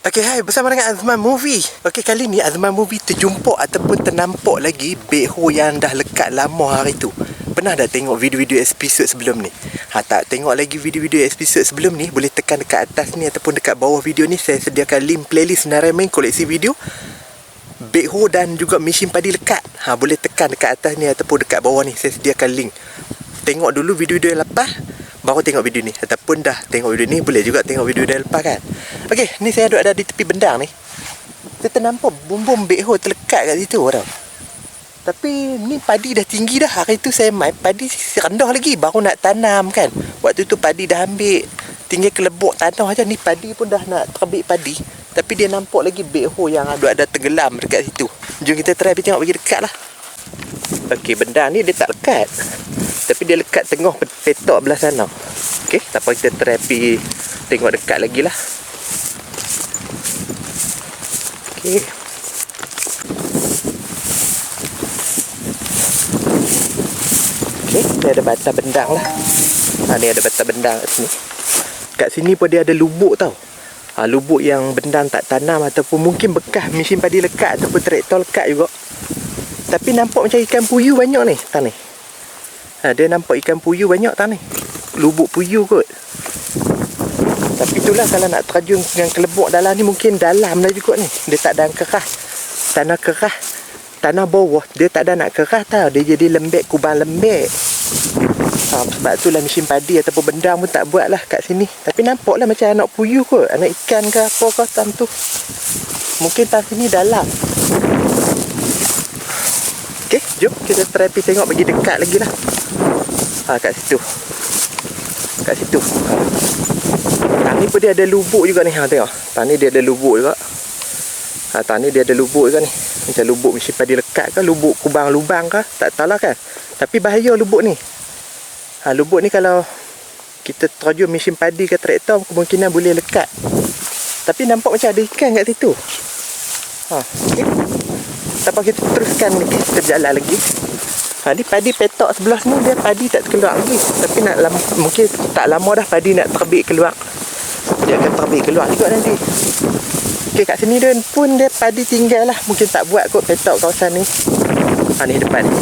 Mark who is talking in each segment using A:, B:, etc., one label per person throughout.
A: Okay, hai, bersama dengan Azman Movie. Okay, kali ni Azman Movie terjumpa ataupun ternampak lagi bekho yang dah lekat lama hari tu. Pernah dah tengok video-video episod sebelum ni? Tak tengok lagi video-video episod sebelum ni, boleh tekan dekat atas ni ataupun dekat bawah video ni. Saya sediakan link playlist Senarai Main koleksi video bekho dan juga mesin padi lekat. Boleh tekan dekat atas ni ataupun dekat bawah ni. Saya sediakan link. Tengok dulu video-video yang lepas, baru tengok video ni. Ataupun dah tengok video ni, boleh juga tengok video yang lepas kan. Okey, ni saya ada di tepi bendang ni. Saya ternampak bom-bom bekho terlekat kat situ tau. Tapi ni padi dah tinggi dah. Hari tu saya main, padi rendah lagi, baru nak tanam kan. Waktu tu padi dah ambil, tinggal kelebok tanah aja. Ni padi pun dah nak terbit padi, tapi dia nampak lagi bekho yang ada tenggelam dekat situ. Jom kita try pergi tengok, pergi dekat lah. Okey, bendang ni dia tak lekat, tapi dia lekat tengah petok belah sana. Okey, tak apa, kita try pergi tengok dekat lagi lah. Okey. Okey, ni ada batang bendang lah. Ni ada batang bendang kat sini. Kat sini pun dia ada lubuk tau. Lubuk yang bendang tak tanam, ataupun mungkin bekas mesin padi lekat ataupun traktor lekat juga. Tapi nampak macam ikan puyuh banyak ni, tak ni. Dia nampak ikan puyuh banyak tak ni. Lubuk puyuh kot. Tapi itulah, kalau nak terjun dengan kelebok dalam ni, mungkin dalam lah juga ni. Dia tak ada keras. Tanah keras, tanah bawah dia tak ada nak keras tau. Dia jadi lembek, kubang lembek. Sebab tu lah mesin padi ataupun bendang pun tak buat lah kat sini. Tapi nampak lah macam anak puyuh kot, anak ikan ke apa ke tam tu. Mungkin tak sini dalam. Okey, jom kita try pergi tengok, pergi dekat lagi lah. Kat situ. Kat situ. Tang ni pun dia ada lubuk juga ni. Tengok. Tang ni dia ada lubuk juga. Tang ni dia ada lubuk juga ni. Macam lubuk mesin padi lekat ke, lubuk kubang lubang ke, tak tahu lah kan. Tapi bahaya lubuk ni. Lubuk ni kalau kita terjun mesin padi ke traktor, kemungkinan boleh lekat. Tapi nampak macam ada ikan kat situ. Okey. Tak apa, kita teruskan ni, kita jalan lagi. Ni padi petok sebelah sini, dia padi tak keluar lagi. Tapi nak lama, mungkin tak lama dah padi nak terbit keluar. Dia akan terbit keluar juga nanti. Okey, kat sini pun dia padi tinggal lah. Mungkin tak buat kot petok kawasan ni. Ni depan ni.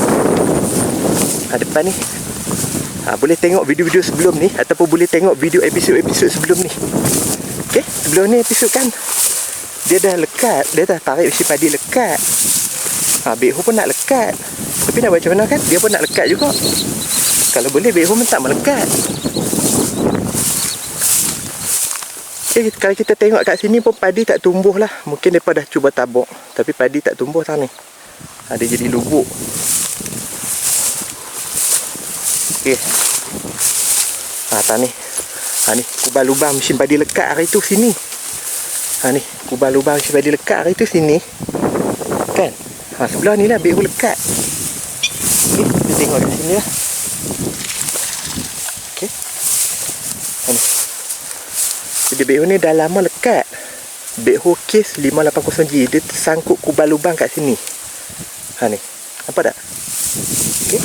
A: Depan ni. Boleh tengok video-video sebelum ni, ataupun boleh tengok video episod-episod sebelum ni. Okey, sebelum ni episod kan dia dah lekat, dia dah tarik mesin padi lekat. Bekho pun nak lekat. Tapi nak buat macam mana kan, dia pun nak lekat juga. Kalau boleh bekho pun tak melekat. Okay, kalau kita tengok kat sini pun padi tak tumbuh lah. Mungkin mereka dah cuba tabuk, tapi padi tak tumbuh tang ni. Dia jadi lubuk. Okey. Tang ni. Ni kubang lubang mesin padi lekat hari tu sini. Ni kubang lubang mesin padi lekat hari tu sini. Kan? Sebelah ni lah bekho lekat. Okey, kita tengok kat sini lah. Okey. Ni. Jadi bekho ni dah lama lekat. Bekho case 580G. Dia tersangkut kubang lubang kat sini. Ni. Nampak tak? Okey.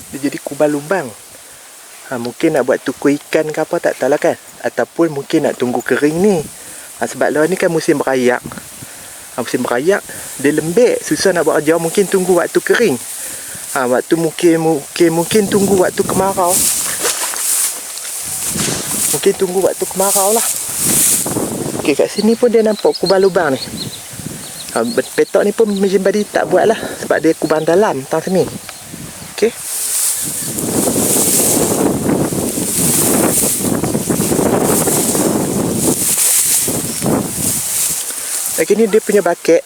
A: Dia jadi kubang lubang. Mungkin nak buat tuku ikan ke apa, tak tahu lah kan. Ataupun mungkin nak tunggu kering ni. Sebab lah ni kan musim berayak. Musim berayak dia lembek, susah nak buat kerja. Mungkin tunggu waktu kering. Waktu mungkin tunggu waktu kemarau. Mungkin tunggu waktu kemarau lah. Okey, kat sini pun dia nampak kubang lubang ni. Petok ni pun mesin padi tak buat lah, sebab dia kubang dalam tang sini. Okey. Okey, ni dia punya buket.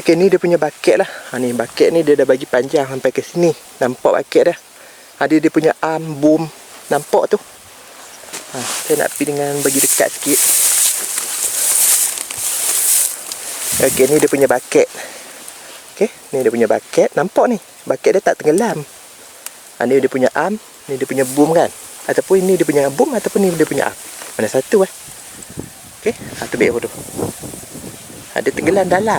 A: Okey, ni dia punya buket lah. Ni buket ni dia dah bagi panjang sampai ke sini. Nampak buket dah. Dia punya arm, boom. Nampak tu. Saya nak pergi dengan bagi dekat sikit. Okey, ni dia punya buket. Okey, ni dia punya buket. Nampak ni, buket dia tak tenggelam. Ni dia punya arm, ni dia punya boom kan. Ataupun ni dia punya boom, ataupun ni dia punya arm. Mana satu Okey, tu bekho tu. Ada tenggelam dalam.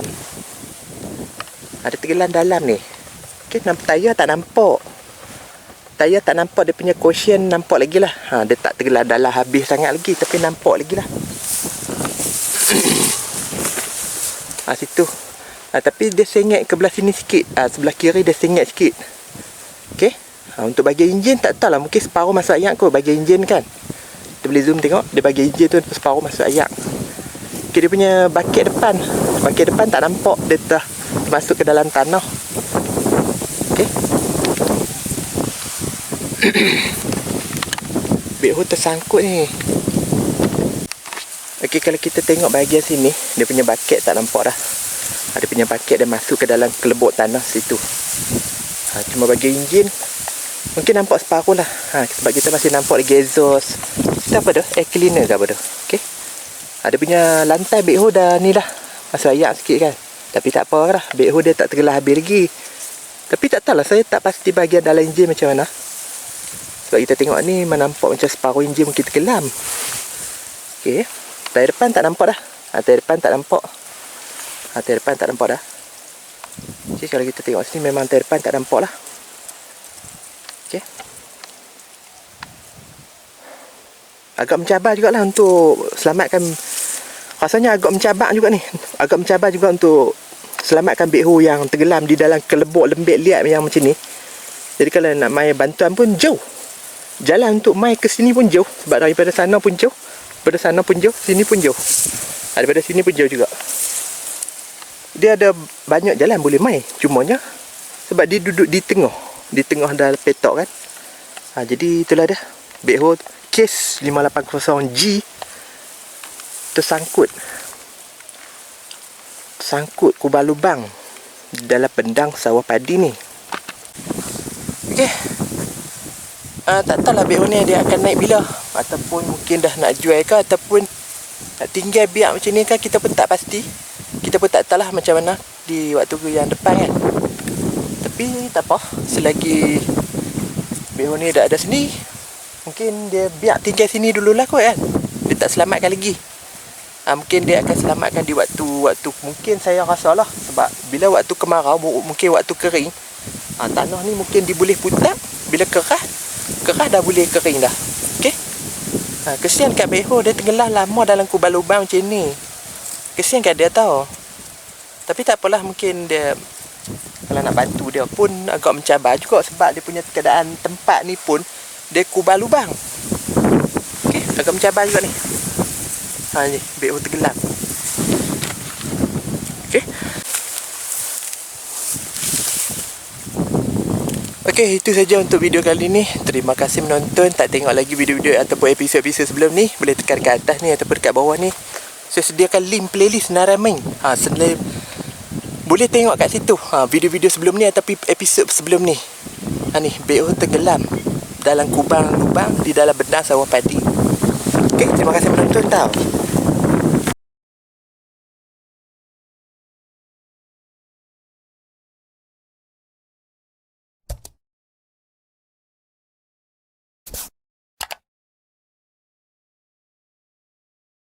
A: Ada tenggelam dalam ni. Okey, nampak tayar tak nampak. Tayar tak nampak dia punya cushion, nampak lagi lah. Dia tak terdalam habis sangat lagi, tapi nampak lagi lah. Situ. Tapi dia sengit ke belah sini sikit. Sebelah kiri dia sengit sikit. Okey. Untuk bahagian enjin tak tahulah, mungkin separuh masuk ayak kot bahagian enjin kan. Kita boleh zoom tengok, dia bahagian enjin tu separuh masuk ayak. Okey, dia punya baket depan. Baket depan tak nampak, dia dah masuk ke dalam tanah. Okey. Backhoe tersangkut ni. Okey, kalau kita tengok bahagian sini, dia punya baket tak nampak dah. Dia punya baket dia masuk ke dalam kelebok tanah situ. Cuma bahagian enjin mungkin nampak separuh lah. Sebab kita masih nampak lagi exhaust. Kita apa dah? Air cleaner ke apa dah? Okey. Dia punya lantai backhoe dah ni dah. Masuk ayak sikit kan. Tapi tak apa lah. Backhoe dia tak tergelar habis lagi. Tapi tak tahulah, saya tak pasti bahagian dalam enjin macam mana. Sebab kita tengok ni nampak macam separuh enjin mungkin tenggelam. Okey. Tayar depan tak nampak dah. Tayar depan tak nampak. Tayar depan tak nampak dah. Okey, kalau kita tengok sini memang tayar depan tak nampak lah. Okey. Agak mencabar jugalah untuk selamatkan. Rasanya agak mencabar juga ni. Agak mencabar juga untuk selamatkan backhoe yang tenggelam di dalam kelebok lembik liat yang macam ni. Jadi kalau nak mai bantuan pun jauh. Jalan untuk mai ke sini pun jauh. Sebab daripada sana pun jauh. Daripada sana pun jauh, sini pun jauh. Daripada sini pun jauh juga. Dia ada banyak jalan boleh mai. Cumanya sebab dia duduk di tengah. Di tengah dah petok kan. Jadi itulah dia. Backhoe Case 580G tersangkut kubah lubang dalam pendang sawah padi ni. Okey. Tak tahulah backhoe ni dia akan naik bila, ataupun mungkin dah nak jual ke, ataupun nak tinggal biar macam ni kan, kita pun tak pasti. Kita pun tak tahulah macam mana di waktu yang depan kan. Tapi tak apa, selagi backhoe ni dah ada sini, mungkin dia biar tinggal sini dululah kot kan. Dia tak selamatkan lagi. Mungkin dia akan selamatkan di waktu mungkin saya rasa lah. Sebab bila waktu kemarau, mungkin waktu kering, tanah ni mungkin dia boleh putak. Bila kerah dah boleh kering dah. Okey. Kesian kat backhoe, dia tenggelam lama dalam kubah lubang macam ni. Kesian kat dia tau. Tapi tak apalah, mungkin dia kalau nak bantu dia pun agak mencabar juga. Sebab dia punya keadaan tempat ni pun dia kubah lubang. Okey, agak mencabar juga ni. Ni backhoe tenggelam. Okey. Okey, itu saja untuk video kali ni. Terima kasih menonton. Tak tengok lagi video-video ataupun episod-episod sebelum ni, boleh tekan kat atas ni ataupun dekat bawah ni. Saya sediakan link playlist Naramin. Boleh tengok kat situ. Video-video sebelum ni ataupun episod sebelum ni. Ni backhoe tenggelam dalam kubang lubang di dalam bendang sawah padi. Okey, terima kasih menonton tau.